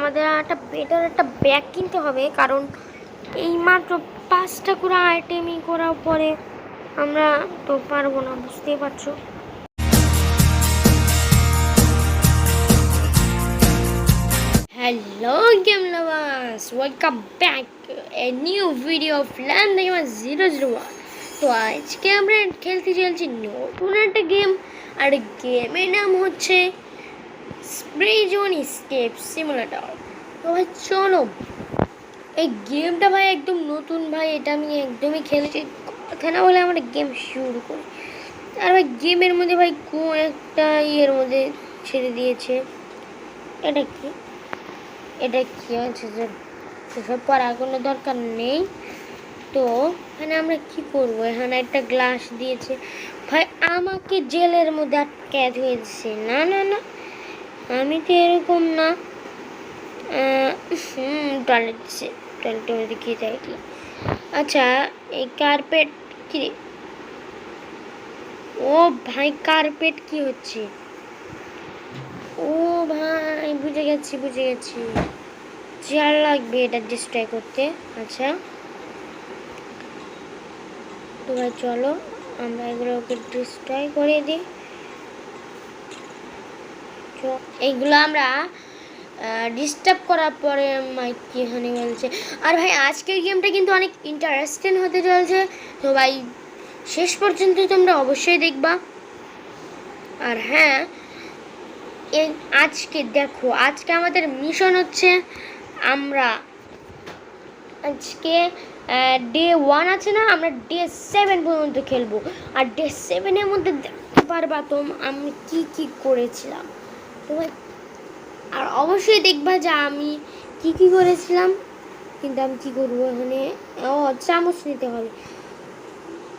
আমাদের একটা বেটার একটা ব্যাগ কিনতে হবে, কারণ এই মাত্র 5টা করে আইটেমই করার পরে আমরা তো পারবো না, বুঝতেই পারছো। Hello game lovers, welcome back a new video of land gamer 001। তো আজকে আমরা খেলতে চলছি নতুন একটা গেম, আর গেমের নাম হচ্ছে স্প্রে জোন স্কেপ সিমুলেটর। তো ভাই চলো, এই গেমটা ভাই একদম নতুন ভাই, এটা আমি একদমই খেলেছি কথা না বলে আমরা গেম শুরু করি। আর ভাই গেমের মধ্যে ভাই কোন একটা ইয়ের মধ্যে ছেড়ে দিয়েছে, এটা কি আছে যে এসব পড়ার কোনো দরকার নেই। তো এখানে আমরা কি করব, এখানে একটা গ্লাস দিয়েছে ভাই, আমাকে জেলের মধ্যে আটকে দিয়েছে। না না না, আমি তো এরকম না। টয়লেটের মধ্যে কি যায় কি? আচ্ছা, এই কার্পেট কি? ও ভাই, কার্পেট কি হচ্ছে? ও ভাই, বুঝে গেছি চেয়ার লাগবে এটা ডিস্ট্রয় করতে। আচ্ছা তো ভাই চলো আমরা এগুলোকে ডিস্ট্রয় করে দিই। এইগুলো আমরা ডিস্টার্ব করার পরে মাইক কি এখানে বলছে। আর ভাই আজকের গেমটা কিন্তু অনেক ইন্টারেস্টিং হতে চলছে, তো ভাই শেষ পর্যন্ত তোমরা অবশ্যই দেখবা। আর হ্যাঁ, এই আজকে দেখো, আজকে আমাদের মিশন হচ্ছে, আমরা আজকে ডে 1 আছে না, আমরা ডে 7 পর্যন্ত খেলবো। আর ডে 7-এর মধ্যে দেখতে পারবা আমি কি করেছিলাম। তো ভাই আর অবশ্যই দেখবা যে আমি কি করেছিলাম। কিন্তু আমি কি করবো এখানে, ও চামচ নিতে হবে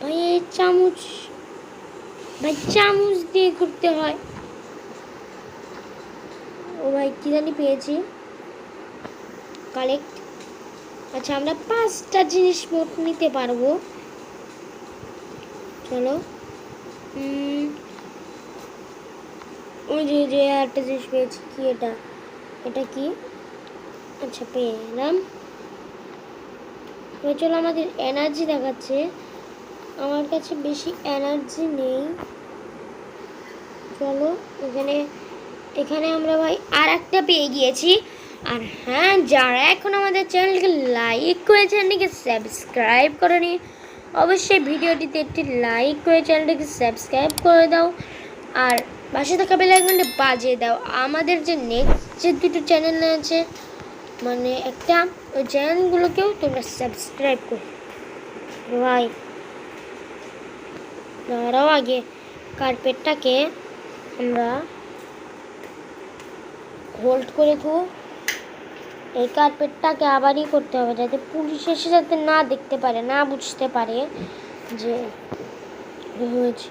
ভাই। এই চামচ দিয়ে করতে হয়। ও ভাই কি জানি পেয়েছি, কালেক্ট। আচ্ছা, আমরা 5টা জিনিস নিতে পারবো। চলো, ওই যে একটা জিনিস পেয়েছি। কি এটা কি? আচ্ছা পেয়ে গেলাম। চলো, আমাদের এনার্জি দেখাচ্ছে, আমার কাছে বেশি এনার্জি নেই। চলো এখানে আমরা ভাই আর একটা পেয়ে গিয়েছি। আর হ্যাঁ, যারা এখন আমাদের চ্যানেলকে লাইক করে চ্যানেলটিকে সাবস্ক্রাইব করেনি, অবশ্যই ভিডিওটিতে একটি লাইক করে চ্যানেলটিকে সাবস্ক্রাইব করে দাও, আর পাশে থাকা বেল আইকনটা বাজিয়ে দাও। আমাদের যে নেক্সট যে দুটো চ্যানেল আছে, মানে একটা, ওই চ্যানেলগুলোকেও তোমরা সাবস্ক্রাইব করো ভাই। দাঁড়াও, আগে কার্পেটটাকে আমরা হোল্ড করে থো। এই কার্পেটটাকে আবারই করতে হবে, যাতে পুলিশ এসে যাতে না দেখতে পারে, না বুঝতে পারে যে হয়েছে।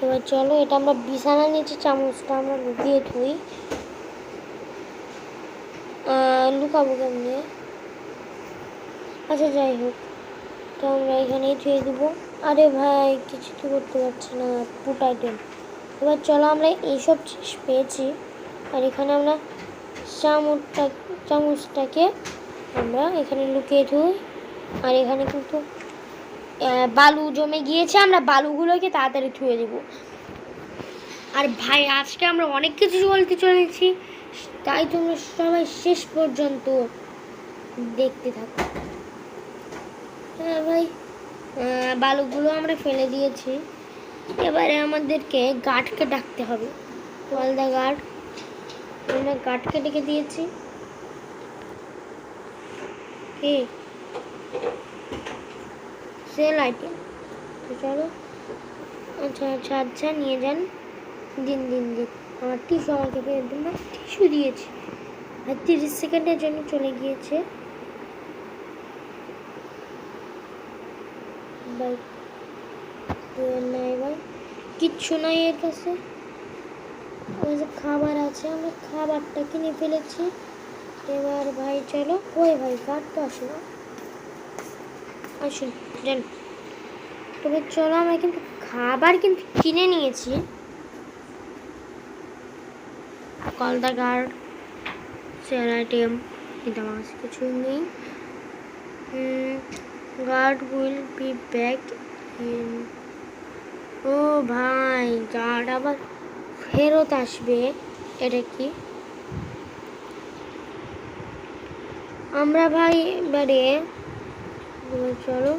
এবার চলো, এটা আমরা বিছানার নিচে চামচটা আমরা লুকিয়ে থুই। লুকাবো কেমনি? আচ্ছা যাই হোক, তো আমরা এখানেই থুয়ে দেবো। আরে ভাই, কিছু তো করতে পারছি না, পুট আইটেম। এবার চলো, আমরা এইসব জিনিস পেয়েছি, আর এখানে আমরা চামচটাকে আমরা এখানে লুকিয়ে থুই। আর এখানে কিন্তু বালু জমে গিয়েছে, আমরা বালুগুলোকে তাড়াতাড়ি ধুয়ে দেবো। আর ভাই আজকে আমরা অনেক কিছু বলতে চলেছি, তাই তোমরা সবাই শেষ পর্যন্ত দেখতে থাকো। হ্যাঁ ভাই, বালুগুলো আমরা ফেলে দিয়েছি, এবারে আমাদেরকে গার্ডকে ডাকতে হবে। Call the guard. আমরা গার্ডকে ডেকে দিয়েছি। কি সেল আইটেম? চলো, আচ্ছা নিয়ে যান। দিন আমার টিস্যু আমাকে ফেরত দিন না। টিস্যু দিয়েছি, আর 30 সেকেন্ডের জন্য চলে গিয়েছে। ভাই নাই ভাই, কিচ্ছু নাই এর কাছে। খাবার আছে, আমরা খাবারটা কিনে ফেলেছি। এবার ভাই চলো, ওই ভাই গার্ড তো আসে না, আসুন যান। তবে চলো, আমরা কিন্তু খাবার কিন্তু কিনে নিয়েছি। Call the guard. Sell item, কিন্তু আমার কাছে কিছুই নেই। Guard will be back in. ও ভাই, গার্ড আবার ফেরত আসবে, এটা কি? আমরা ভাই এবারে চলো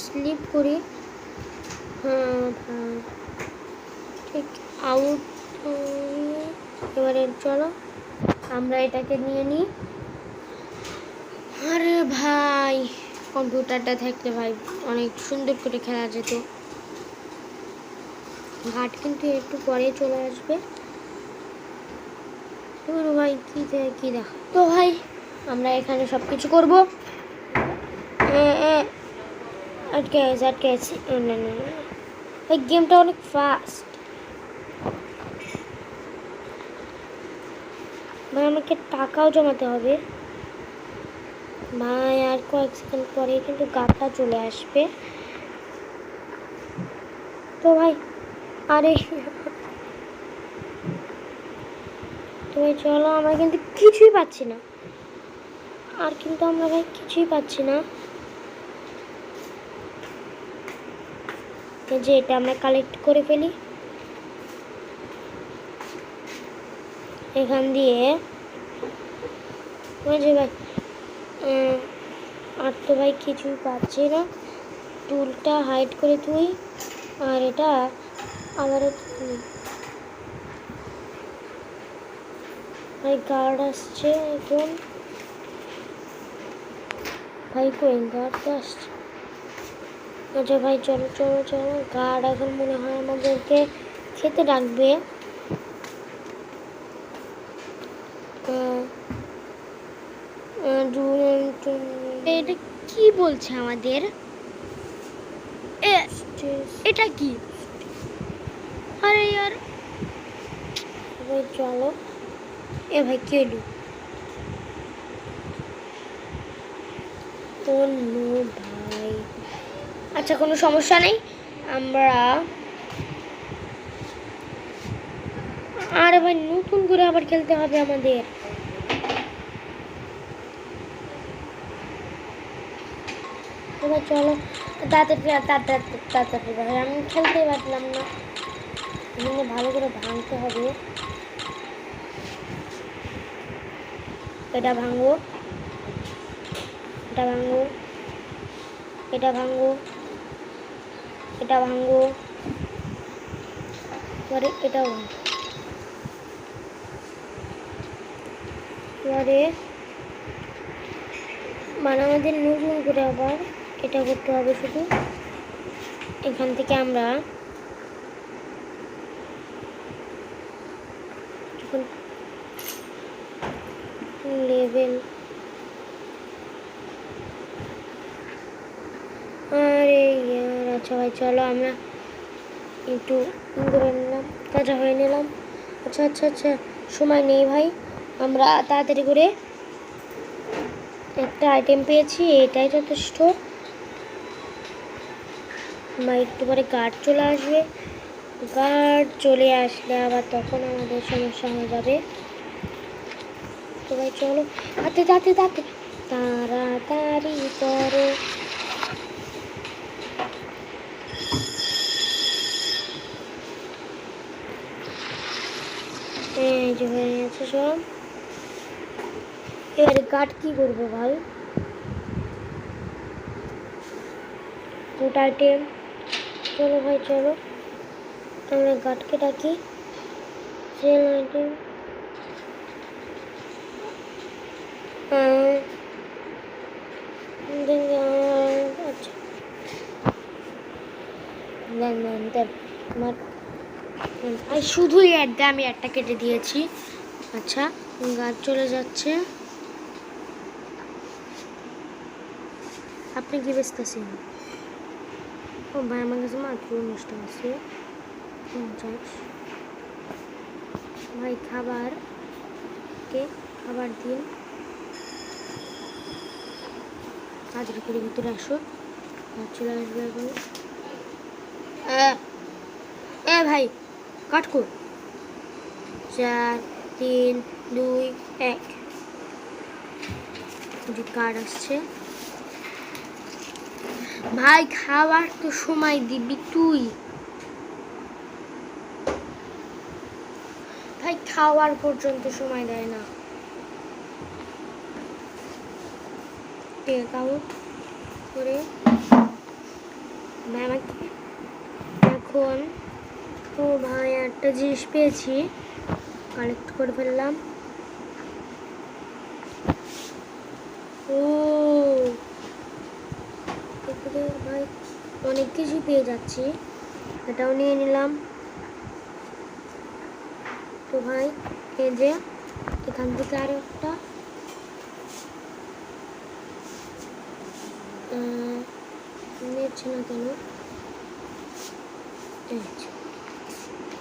স্লিপ করি। হ্যাঁ ভাই, ঠিক আউট। এবারে চলো আমরা এটাকে নিয়ে নিই। আরে ভাই, কম্পিউটারটা থাকলে ভাই অনেক সুন্দর করে খেলা যেত। ঘাট কিন্তু একটু পরে চলে আসবে। ভাই কি দেখা তো ভাই, আমরা এখানে সব কিছু করবো। আটকে আছে। না না, এই গেমটা অনেক ফাস্ট ভাই, আমাকে টাকাও জমাতে হবে ভাই। আর কয়েক সেকেন্ড পরে কিন্তু গাড়টা চলে আসবে। তো ভাই, আরে তো ভাই চলো, আমরা কিন্তু কিছুই পাচ্ছি না। আর কিন্তু আমরা ভাই কিছুই পাচ্ছি না। যে এটা আমরা কালেক্ট করে ফেলি এখান দিয়ে। ওই যে ভাই, আর তো ভাই কিছুই পাচ্ছি না। টুলটা হাইড করে তুই, আর এটা আবার ভাই গার্ড আসছে এখন। ভাই কই গার্ড আসছে? আচ্ছা ভাই চলো চলো চলো, গার্ড এখন মনে হয় আমাদেরকে খেতে ডাকবে। এটা কি বলছে আমাদের? এটা কি? আরে यार, ভাই চলো। এ ভাই কি হলো? ও নো ভাই, আচ্ছা কোনো সমস্যা নেই। আমরা আরে ভাই নতুন করে আবার খেলতে হবে আমাদের। এবার চলো তাড়াতাড়ি ভাই, আমি খেলতেই পারলাম না। ভালো করে ভাঙতে হবে। এটা ভাঙবো, এটা ভাঙবো, এটা ভাঙবো, এটা ভাঙবো, পরে এটাও ভাঙবো। এবারে মানে আমাদের নতুন করে আবার এটা করতে হবে। শুধু এখান থেকে আমরা লেভেল, আরে ইয়ার, আচ্ছা ভাই চলো আমরা একটু করে নিলাম, তাজা হয়ে নিলাম। আচ্ছা আচ্ছা আচ্ছা, সময় নেই ভাই, আমরা তাড়াতাড়ি করে একটা আইটেম পেয়েছি, এটাই যথেষ্ট। বা একটু পরে গার্ড চলে আসবে। গার্ড চলে আসলে আবার তখন আমাদের সমস্যা হয়ে যাবে। তো ভাই চলো হাতে তাতে তাতে তাড়াতাড়ি করো। এই যে হয়ে গেছে সব। এবারে গার্ড কি করবো ভাই? ফুড আইটেম, চলো ভাই চলো, আমরা গার্ডকে ডাকি। সেল আইটেম, আচ্ছা শুধুই অ্যাডটা আমি একটা কেটে দিয়েছি। আচ্ছা গাছ চলে যাচ্ছে। আপনি কি বেচতেছেন? ও ভাই আমার কাছে মাত্র 19টা আছে। 50 ভাই, খাবার দিন। কাজের করে ভিতরে আসো, চলে আসবে এখন। এ ভাই কাট কর। 4 3 2 1 যে কার্ড আসছে। ভাই খাওয়ার তো সময় দিবি তুই, ভাই খাওয়ার পর্যন্ত সময় দেয় না। টেক আউট করে ম্যামাকে এখন। ও ভাই একটা জিনিস পেয়েছি, কালেক্ট করে ফেললাম। ও ভাই অনেক কিছু পেয়ে যাচ্ছি, এটাও নিয়ে নিলাম। তো ভাই এই যে এখান থেকে আরো একটা নিচ্ছে না কেন,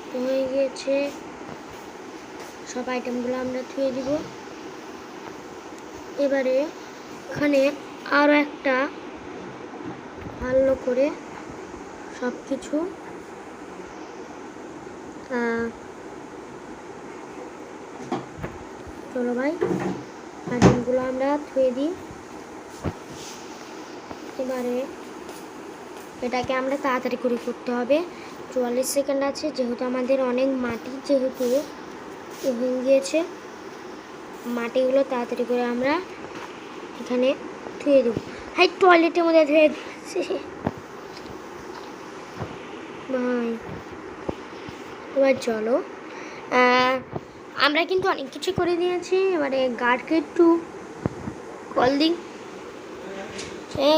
তো হয়ে গিয়েছে। সব আইটেমগুলো আমরা ধুয়ে দিব। এবারে এখানে আরো একটা ভালো করে সব কিছু চলো ভাই আইটেমগুলো আমরা ধুয়ে দিই। এবারে এটাকে আমরা তাড়াতাড়ি করে করতে হবে, 44 সেকেন্ড আছে, যেহেতু আমাদের অনেক মাটি যেহেতু হয়ে গিয়েছে, মাটিগুলো তাড়াতাড়ি করে আমরা এখানে ধুয়ে দেবো। হাই টয়লেটের মধ্যে ধুয়ে দিচ্ছি ভাই। এবার চলো আমরা কিন্তু অনেক কিছু করে দিয়েছি। এবারে গার্ডকে একটু কল দিই।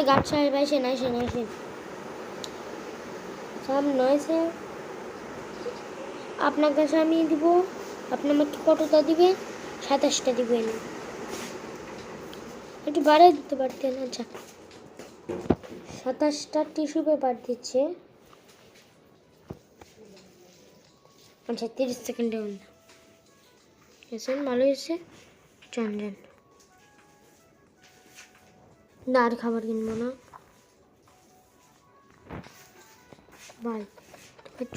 গার্ড সাহেব ভাই সে নাই সব নয় সে আপনার কাছে আমি দিব। আপনি আমাকে কতটা দিবেন? 27টা দিবেন, একটু বাড়িয়ে দিতে পারতেন। আচ্ছা 27টা টিস্যু পেপার দিচ্ছে। আচ্ছা 30 সেকেন্ডে ভালো হয়েছে। যান না আর খাবার কিনবো না ভাই।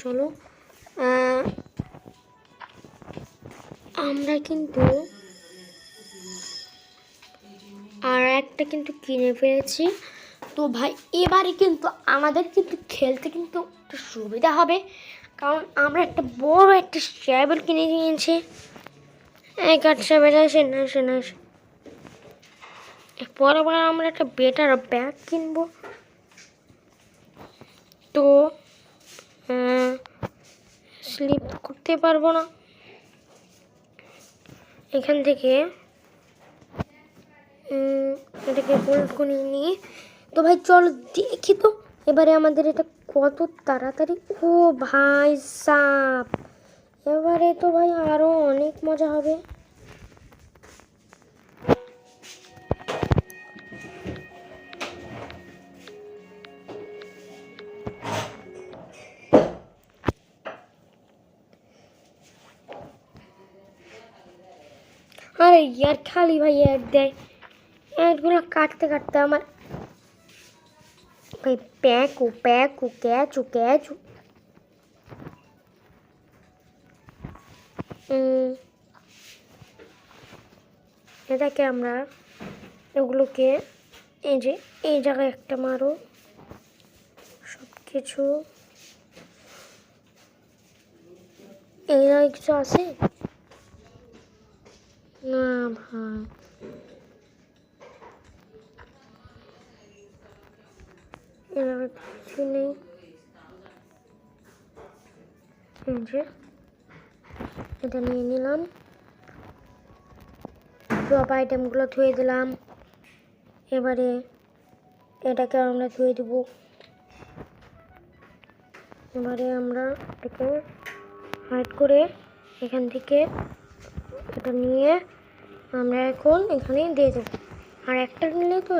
চলো আমরা কিন্তু আর একটা কিন্তু কিনে ফেলেছি। তো ভাই এবারে কিন্তু আমাদের কিন্তু খেলতে কিন্তু একটু সুবিধা হবে, কারণ আমরা একটা বড় একটা ট্রাভেল কিনে নিয়েছি। পরে আমরা একটা বেটার ব্যাগ কিনবো। তো স্লিপ করতে পারবো না এখান থেকে, এটাকে বোল্ড করে নিয়ে। তো ভাই চলো দেখি তো এবারে আমাদের এটা কত তাড়াতাড়ি। ও ভাই সাপ, এবারে তো ভাই আরো অনেক মজা হবে। আরে ইয়ার খালি ভাই অ্যাড দেয়, অ্যাডগুলো কাটতে কাটতে আমার ভাই প্যাকু ক্যাচু। এটাকে আমরা এগুলোকে এই যে এই জায়গায় একটা মারো, সব কিছু এই জায়গায় কিছু আছে না ভাই। কিছু নেই, এটা নিয়ে নিলাম। সব আইটেমগুলো ধুয়ে দিলাম। এবারে এটাকে আমরা ধুয়ে দেব। এবারে আমরা এটাকে হাইড করে এখান থেকে এটা নিয়ে আমরা এখন এখানে দিয়ে দেবো। আর একটা নিলে তো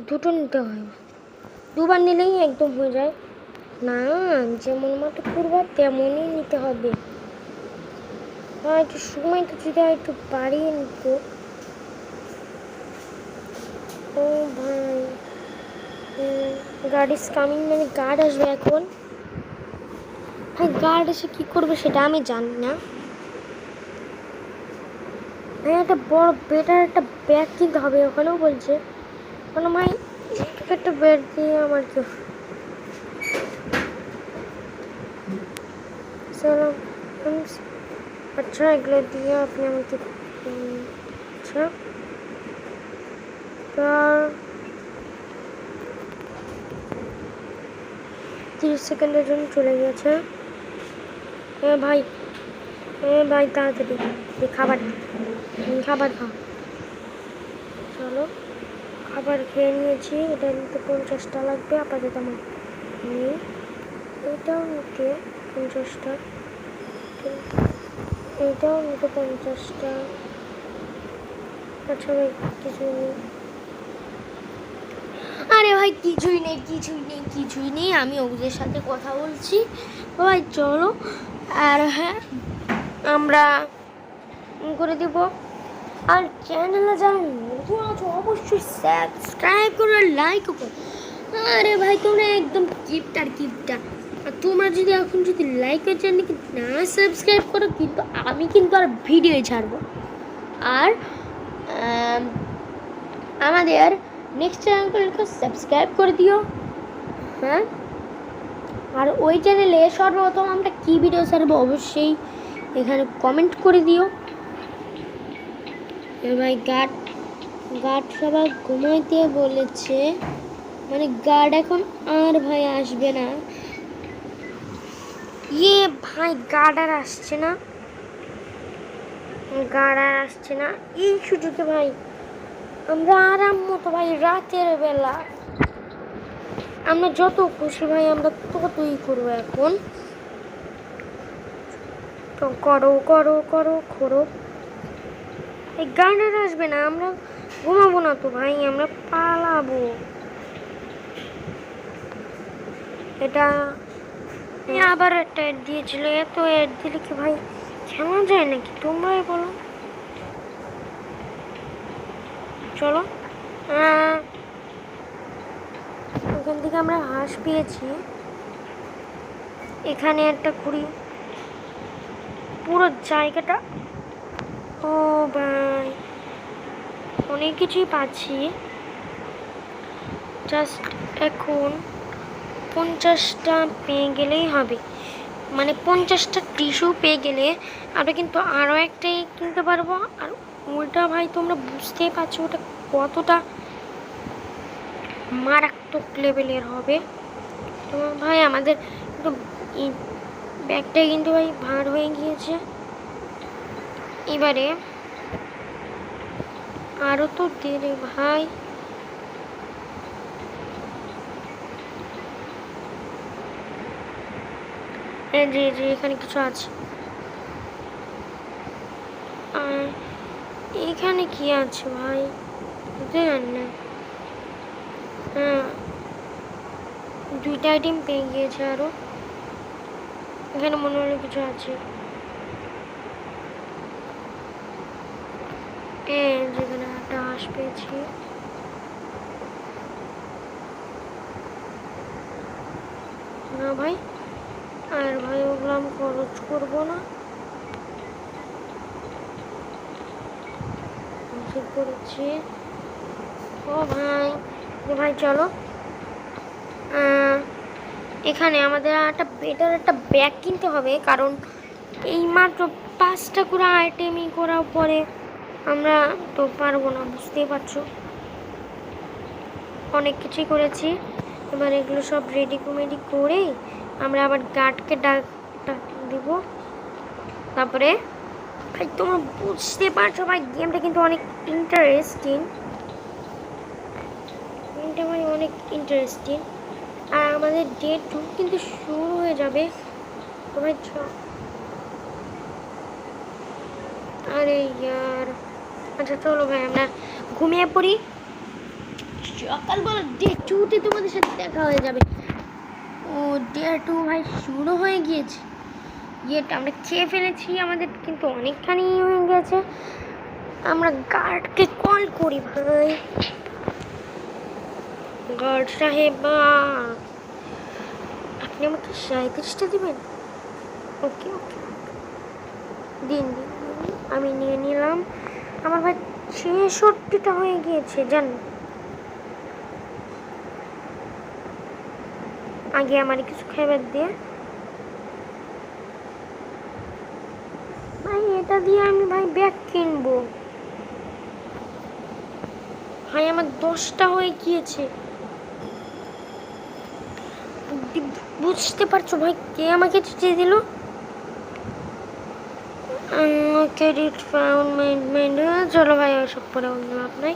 দুটো নিতে হয়, দুবার নিলেই একদম হয়ে যায় না, যেমন মতো করবা তেমনই নিতে হবে। একটু সময়টা যদি একটু বাড়িয়ে নিত। ও ভাই গার্ড ইজ কামিং, মানে গার্ড আসবে এখন। হ্যাঁ গার্ড এসে কী করবে সেটা আমি জানি না। ভাই একটা বড় বেটার একটা ব্যাগ কিনতে হবে, ওখানেও বলছে মানে ভাই একটা ব্যাগ দিয়ে আমার কি চলো। আচ্ছা এগুলো দিয়ে আপনি আমাকে আচ্ছা তার 30 সেকেন্ডের জন্য চলে গেছে। ভাই ভাই তাড়াতাড়ি খাবার খাবার খাও। চলো খাবার খেয়ে নিয়েছি, এটা নিতে 50টা লাগবে আপাতত আমার নিয়ে, এটাও নিতে 50টা, এইটাও নিতে 50টা। আচ্ছা ভাই কিছু নেই, আরে ভাই কিছুই নেই কিছুই নেই কিছুই নেই, আমি ওদের সাথে কথা বলছি। ভাই চলো, আর হ্যাঁ আমরা করে দেব, আর চ্যানেলে যারা নতুন আছো অবশ্যই সাবস্ক্রাইব করো আর লাইকও করো। আরে ভাই তোমরা একদম কিপটার, আর তোমরা যদি এখন যদি লাইকের চ্যানেলকে না সাবস্ক্রাইব করো কিন্তু আমি কিন্তু আর ভিডিও ছাড়বো। আর আমাদের নেক্সট চ্যানেলকে সাবস্ক্রাইব করে দিও। হ্যাঁ, আর ওই চ্যানেলে সর্বপ্রথম আমরা কী ভিডিও ছাড়বো অবশ্যই এখানে কমেন্ট করে দিও। ভাই গার্ড সবাই ঘুমাইতে বলেছে, মানে গার্ড এখন আর ভাই আসবে না। ভাই গার্ড আর আসছে না, এই সুযোগে ভাই আমরা আরাম মতো ভাই রাতের বেলা আমরা যত খুশি ভাই আমরা ততই করবো। এখন তো করো করো করো করো, এই গার্ড আর আসবে না, আমরা ঘুমাবো না তো ভাই, আমরা পালাবো। এটা আবার একটা অ্যাড দিয়েছিল, এত অ্যাড দিলে কি ভাই খেলা যায় নাকি তোমরাই বলো। চলো ওখান থেকে আমরা হাঁস পেয়েছি, এখানে একটা কুড়ি পুরো জায়গাটা, ও ভাই অনেক কিছুই পাচ্ছি। জাস্ট এখন 50টা পেয়ে গেলেই হবে, মানে 50টা টিস্যু পেয়ে গেলে আমরা কিন্তু আরও একটাই কিনতে পারবো। আর ওটা ভাই তোমরা বুঝতেই পারছো ওটা কতটা মারাত্মক লেভেলের হবে। তো ভাই আমাদের কিন্তু এই ব্যাগটাই কিন্তু ভাই ভার হয়ে গিয়েছে, এবারে আরও তো দেরে ভাই। জি জি এখানে কিছু আছে, এখানে কি আছে ভাই বুঝলেন না। হ্যাঁ 2টা আইটেম পেয়ে গিয়েছে, আরও এখানে মনে হলো কিছু আছে, যেখানে একটা হাঁস পেয়েছি। না ভাই, আর ভাই ওগুলো আমি খরচ করবো না, করেছি। ও ভাই ভাই চলো এখানে আমাদের একটা বেটার একটা ব্যাগ কিনতে হবে, কারণ এই মাত্র 5টা করে আইটেমই করার পরে আমরা তো পারবো না, বুঝতেই পারছো অনেক কিছুই করেছি। এবার এগুলো সব রেডি করে আমরা আবার গার্ডকে ডাক দিব। তারপরে ভাই তোমরা বুঝতে পারছো ভাই গেমটা কিন্তু অনেক ইন্টারেস্টিং, গেমটা ভাই অনেক ইন্টারেস্টিং। আর আমাদের ডে 2 কিন্তু শুরু হয়ে যাবে। ভাই আরে ইয়ার, আচ্ছা চলো ভাই আমরা ঘুমিয়ে পড়ি, সকালবেলা ডে 2তে তোমাদের সাথে দেখা হয়ে যাবে। ও ডে 2 ভাই শুরু হয়ে গিয়েছে, ইয়েটা আমরা খেয়ে ফেলেছি, আমাদের কিন্তু অনেকখানি হয়ে গেছে। আমরা গার্ডকে কল করি, ভাই গার্ড সাহেব আপনি আমাকে 37টা দেবেন। ওকে ওকে দিন দিন, আমি নিয়ে নিলাম। আমার ভাই 66টা হয়ে গিয়েছে জান। আগে আমার কিছু খাবার দিয়ে ভাই, এটা দিয়ে আমি ভাই ব্যাগ কিনবো। ভাই আমার 10টা হয়ে গিয়েছে। বুঝতে পারছো ভাই কে আমাকে চিঠি দিল? Credit found. চলো ভাই ওসব পরে অন্য লাভ নাই।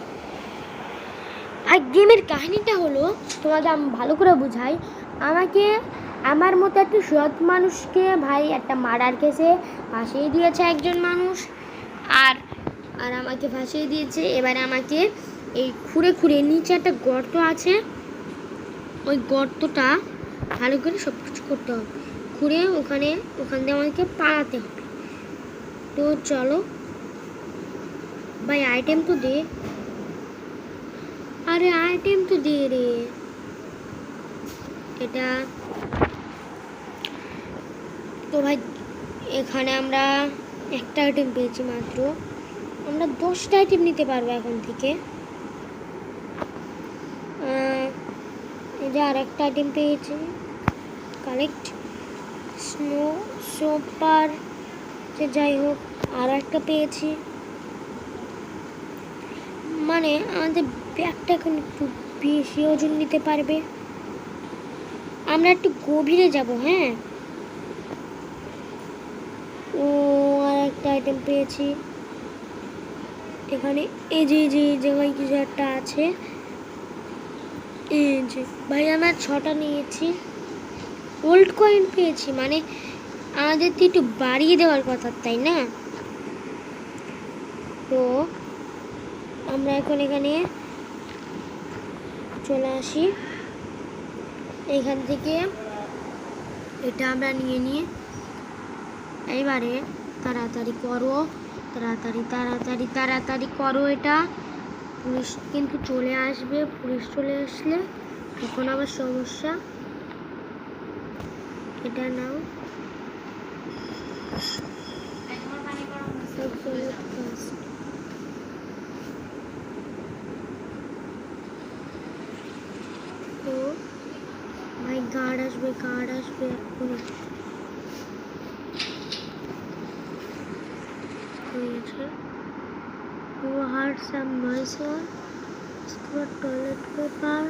আর গেমের কাহিনীটা হলো, তোমাকে আমি ভালো করে বুঝাই। আমাকে আমার মতো একটা সৎ মানুষকে ভাই একটা মার্ডার কেসে ফাঁসিয়ে দিয়েছে একজন মানুষ, আর আর আমাকে ফাঁসিয়ে দিয়েছে। এবারে আমাকে এই খুঁড়ে খুঁড়ে নিচে একটা গর্ত আছে, ওই গর্তটা ভালো করে সব কিছু করতে হবে, খুঁড়ে ওখান দিয়ে আমাকে পালাতে হবে। তো চলো ভাই, আইটেম তো দে। আরে আইটেম তো দে রে। এটা তো ভাই এখানে আমরা একটা আইটেম পেয়েছি মাত্র। আমরা 10টা আইটেম নিতে পারবো এখন থেকে। এই যে আর একটা আইটেম পেয়েছি, কালেক্ট স্নো সোপার, যে যাই হোক আর একটা পেয়েছি। মানে আমাদের ব্যাগটা এখন একটু বেশি ওজন নিতে পারবে। আমরা একটু গভীরে যাব। হ্যাঁ, ও আর একটা আইটেম পেয়েছি এখানে। এই যে জায়গায় কিছু একটা আছে। এই যে ভাই আমার 6টা নিয়েছি। ওল্ড কয়েন পেয়েছি, মানে আমাদের তো একটু বাড়িয়ে দেওয়ার কথা, তাই না? তো আমরা এখন এখানে চলে আসি। এখান থেকে এটা আমরা নিয়ে এইবারে তাড়াতাড়ি করো, তাড়াতাড়ি করো। এটা পুলিশ কিন্তু চলে আসবে। পুলিশ চলে আসলে তখন আবার সমস্যা। এটা নাও। তো ভাই গার্ড আসবে এক্ষুনি। হয়েছে who heard some noise here? toilet paper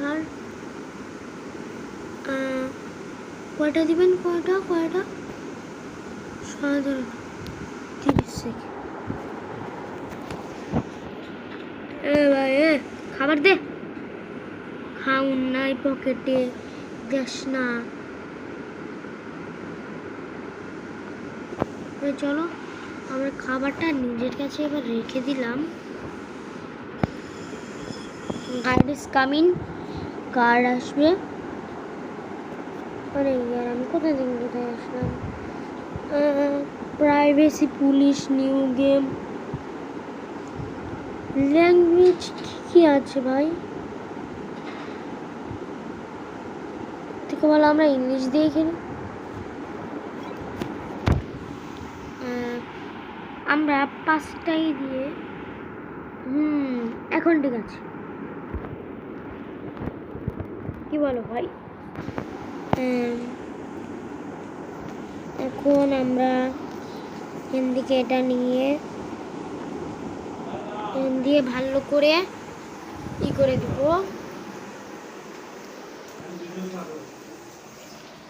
আর কয়টা দিবেন? কয়টা 30 সেকেন্ড। ভাই খাবার দে। খাউন নাই পকেটে, দেশ না। চলো আমরা খাবারটা নিজের কাছে এবার রেখে দিলাম। গার্ড ইজ কামিং, গার্ড আসবে। আরে ইয়ার আমি কোথায় আসলাম? Privacy police, new game, language কি আছে ভাই? থেকে বলো আমরা ইংলিশ দিয়ে খেলি। আমরা 5টাই দিয়ে এখন ঠিক আছে, কি বলো ভাই? এখন আমরা এখান থেকে এটা নিয়ে দিয়ে ভালো করে করে দিব।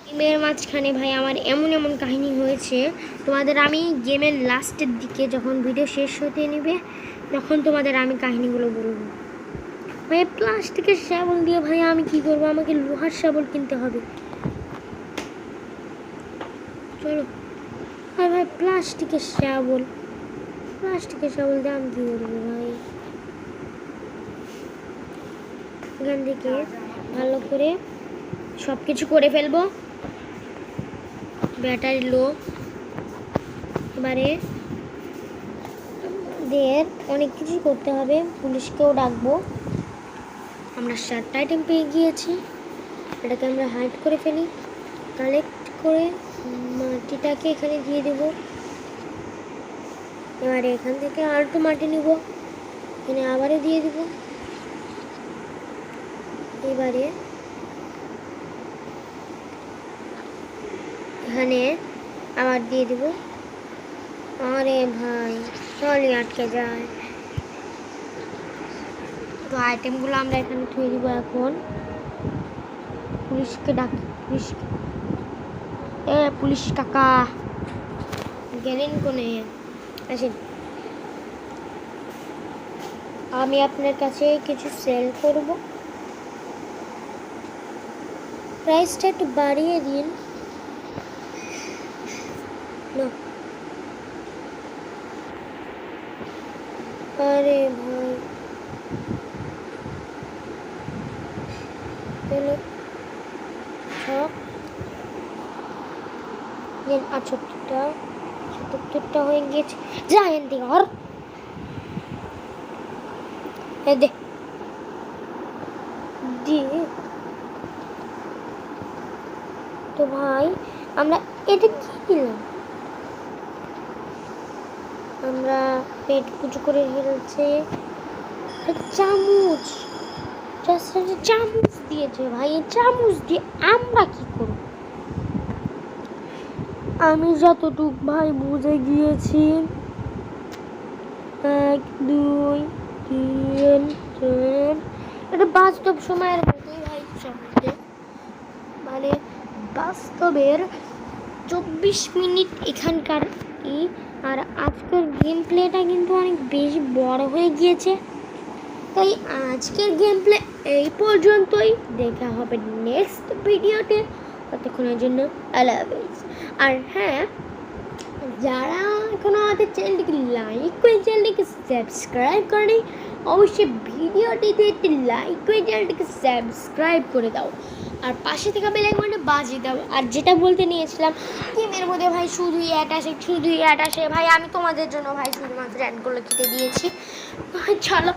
গেমের মাঝখানে ভাই আমার এমন কাহিনী হয়েছে, তোমাদের আমি গেমের লাস্টের দিকে যখন ভিডিও শেষ হতে নেবে তখন তোমাদের আমি কাহিনীগুলো বলবো। ভাই প্লাস্টিকের শাবল দিয়ে ভাই আমি কি করব? আমাকে লোহার শাবল কিনতে হবে। চলো। আর ভাই প্লাস্টিকের শাবল দিয়ে আমি কি করবো ভাই? এখান থেকে ভালো করে সব কিছু করে ফেলবো। ব্যাটারি লো। এবারে অনেক কিছু করতে হবে, পুলিশকেও ডাকবো। আমরা 7টা আইটেম পেয়ে গিয়েছি। এটাকে আমরা হাইড করে ফেলি। কালেক্ট করে মাটিটাকে এখানে দিয়ে দেব। এবার এখান থেকে আর একটু মাটি নিব, এখানে আবারও দিয়ে দিব। এবারে এখানে আবার দিয়ে দিব। আরে ভাই চলই আটকে যায়। তো আইটেমগুলো আমরা এখানে থুয়ে দিব। এখন পুলিশকে ডাকি, পুলিশকে। পুলিশ কাকা গেলেন কোনে? আসেন, আমি আপনার কাছে কিছু সেল করব, প্রাইসটা একটু বাড়িয়ে দিন না। আরে ভাই তাহলে 78টা হয়ে গেছে। যাই দিকে আর দে দিয়ে। তো ভাই আমরা এটা কি দিলাম? আমরা পেট পুজো করে ফেলছে। চামচ, চামচ দিয়েছে ভাই। চামচ দিয়ে আমরা কি করব? আমি যতটুক ভাই বুঝে গিয়েছি, 1 2 3 4 এটা বাস্তব সময়ের মতোই ভাই চলছে। মানে বাস্তবের 24 মিনিট এখানকার। আর আজকের গেম প্লেটা কিন্তু অনেক বেশি বড় হয়ে গিয়েছে, তাই আজকের গেম প্লে এই পর্যন্তই। দেখা হবে নেক্সট ভিডিওতে। ততক্ষণের জন্য আল্লাহ হাফেজ। আর হ্যাঁ, যারা এখনো আমাদের চ্যানেলটিকে লাইক করে চ্যানেলটিকে সাবস্ক্রাইব করে, অবশ্যই ভিডিওটিতে একটি লাইক করে চ্যানেলটিকে সাবস্ক্রাইব করে দাও। আর পাশে থেকে বেল আইকনটা বাজিয়ে দাও। আর যেটা বলতে নিয়েছিলাম, গেমের মধ্যে ভাই শুধুই অ্যাড আসে ভাই। আমি তোমাদের জন্য ভাই শুধুমাত্র অ্যাডগুলো কেটে দিয়েছি। চলো